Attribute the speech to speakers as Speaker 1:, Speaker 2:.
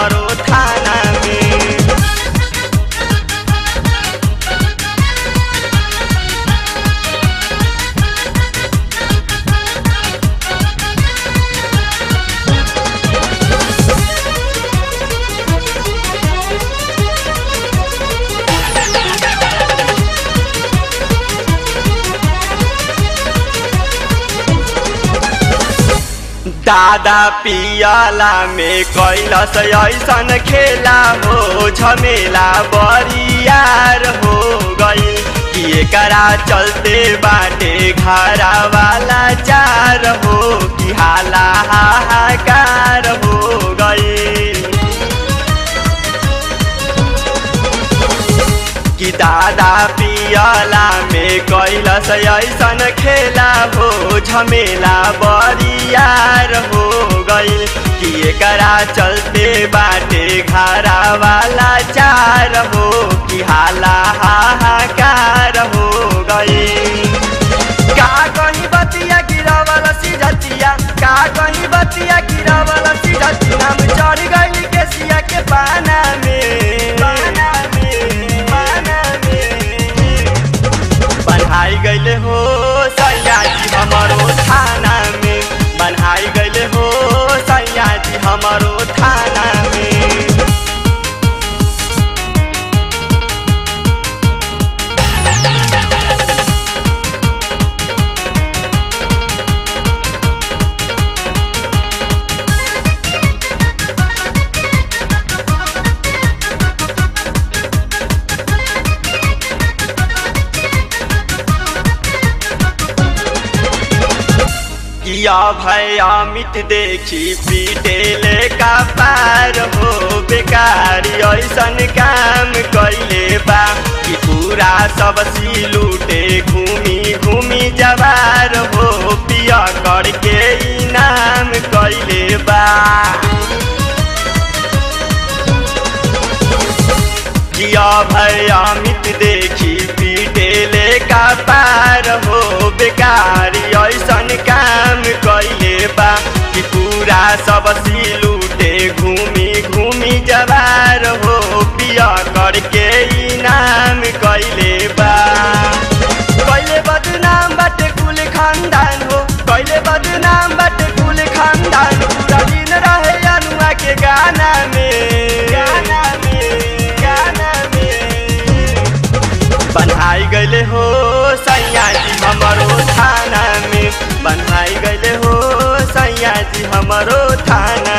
Speaker 1: हमारो थाना में। दादा पियाला में कैलस ऐसन खेला हो झमेला बरियार हो गई कि एकरा चलते बाटे घरा वाला चार हो कि हाला हाहाकार हो गई कि दादा पियाला में कैलस ऐसन खेला हो झमेला बरियार हो गई कि एकरा चलते बाटे घरा वाला चार हो कि हाला हाहाकार हो गई। का कहीं बतिया गिरावल सिझतिया का कहीं बतिया गिरावल सिझतिया नाम चढ़ गई केसिया के पाना में बनाई गईले हो सैया जी हमारो थाना में बनाई गईले हो सैया जी हमारो थाना में। या भाई अमित देखी पीटेले का पार हो बेकार ऐसन काम कैले बा कि पूरा सब सी लूटे घूमी घूमी जवार हो पिया करके इनाम कैले बा। किया भाई अमित देखी पीटेले का पार हो बेकार ऐसन काम कैले बा कि पूरा सब सी लूटे घूमी घूमी जवार हो पिया करके इनाम कैले बा। कैले बदनाम बाटे कुल खानदान हो कैले बदनाम बाटे कुल खानदान पूरा दिन रहे अनुआ के गाना में बनाई गईले हो सैया जी हमारो थाना में बनाई गईले हो सैया जी हमारो थाना